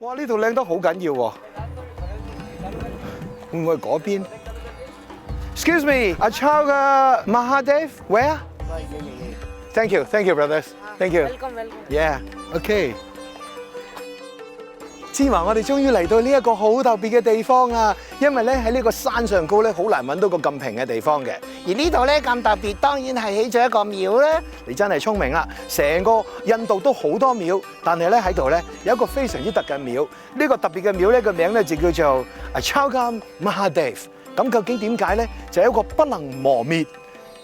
哇！呢度靚得好緊要喎，會唔會係嗰邊 ？Excuse me, Acharya Mahadev, where? Thank you, brothers. Thank you. Welcome. Yeah, okay. 芝華，我哋終於嚟到呢一個好特別嘅地方啊！因為咧喺呢個山上高咧，好難揾到個咁平嘅地方嘅。而呢度咧咁特別，當然係起咗一個廟啦。你真係聰明啦！成個印度都好多廟，但係咧喺度咧有一個非常之特嘅廟。呢個特別嘅廟咧個名咧就叫做 Acharya Mahadev。咁究竟點解咧？就係一個不能磨滅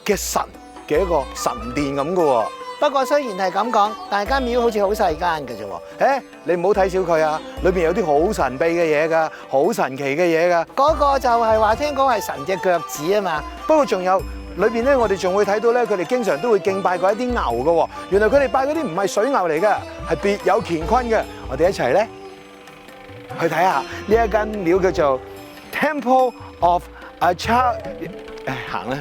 嘅神嘅一個神殿咁嘅喎。不過雖然係咁講，但係間廟好似好細間嘅啫喎。你唔好睇小佢啊！裏邊有啲好神秘嘅嘢㗎，好神奇嘅嘢㗎。嗰個就係話聽講係神隻腳趾啊嘛。不過仲有裏邊咧，我哋仲會睇到咧，佢哋經常都會敬拜過一啲牛嘅喎。原來佢哋拜嗰啲唔係水牛嚟㗎，係別有乾坤嘅。我哋一齊咧去睇下呢一間廟叫做 Temple of Acharya。行啦。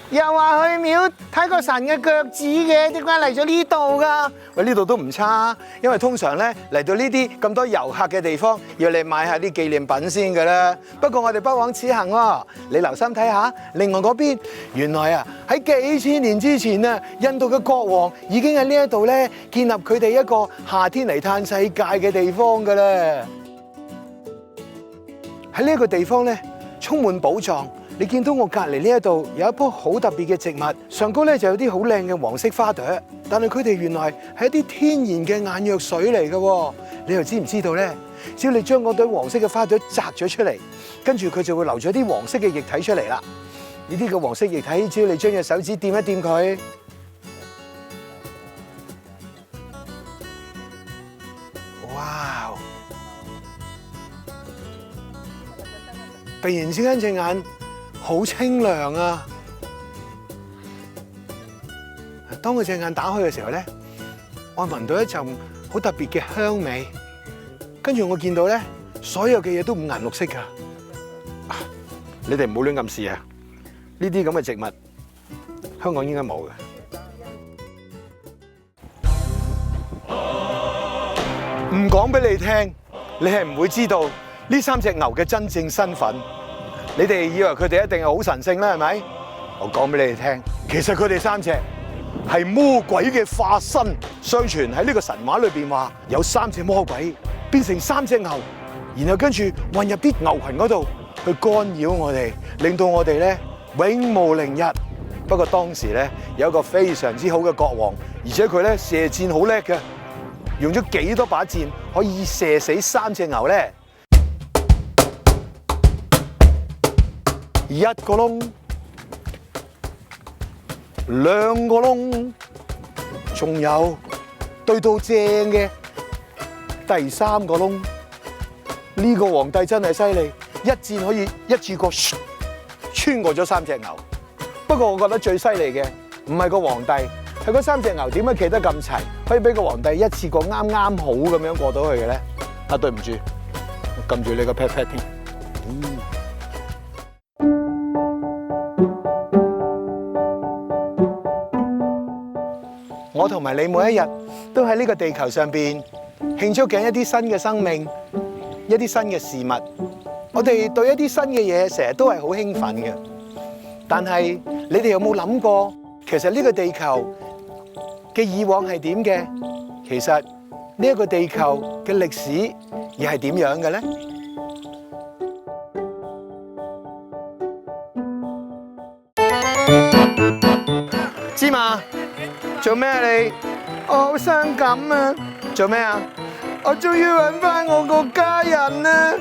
又話去廟睇個神嘅腳趾嘅，點解嚟咗呢度㗎？喂，呢度都唔差，因為通常咧嚟到呢啲咁多遊客嘅地方，要你買下啲紀念品先㗎啦。不過我哋不枉此行喎，你留心睇下，另外嗰邊原來啊喺幾千年之前啊，印度嘅國王已經喺呢一度咧建立佢哋一個夏天嚟嘆世界嘅地方㗎啦。喺呢一個地方咧充滿寶藏。你見到我隔離呢一度有一棵好特別嘅植物，上高咧就有啲好靚嘅黃色花朵，但係佢哋原來係一啲天然嘅眼藥水嚟嘅。你又知唔知道咧？只要你將嗰朵黃色嘅花朵摘咗出嚟，跟住佢就會流咗啲黃色嘅液體出嚟啦。呢啲嘅黃色液體，只要你將隻手指掂一掂佢，哇！突然之間隻眼好清涼啊！當佢隻眼打開嘅時候咧，我聞到一陣好特別嘅香味，跟住我見到咧，所有嘅嘢都五顏六色㗎。你哋唔好亂咁試啊！呢啲咁嘅植物，香港應該冇嘅。唔講俾你聽，你係唔會知道呢三隻牛嘅真正身份。你哋以為佢哋一定係好神聖啦，係咪？我講俾你哋聽，其實佢哋三隻係魔鬼嘅化身。相傳喺呢個神話裏邊話，有三隻魔鬼變成三隻牛，然後跟住混入啲牛群嗰度去干擾我哋，令到我哋咧永無寧日。不過當時咧有一個非常之好嘅國王，而且佢咧射箭好叻嘅，用咗幾多把箭可以射死三隻牛咧？一個窿，兩個窿，仲有對到正嘅第三個窿。呢個皇帝真係犀利，一箭可以一次過穿過咗三隻牛。不過我覺得最犀利嘅唔係個皇帝，係嗰三隻牛點解企得咁齊，可以俾個皇帝一次過啱啱好咁樣過到去嘅咧？啊，對唔住，我撳住你個 pat pat 添。我同埋你每一日都喺呢個地球上邊慶祝緊一啲新嘅生命，一啲新嘅事物。我哋對一啲新嘅嘢成日都係好興奮嘅。但係你哋有冇諗過，其實呢個地球嘅以往係點嘅？其實呢一個地球嘅歷史又係點樣嘅咧？芝麻。做咩啊你？我好傷感啊！做咩啊？我終於揾翻我個家人啦！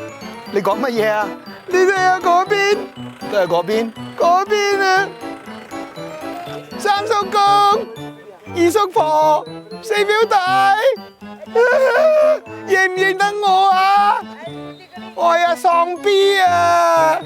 你講乜嘢啊？你睇下嗰邊，都係嗰邊，嗰邊啊！三叔公、二叔婆、四表弟，認唔認得我啊？我係阿喪 B 啊！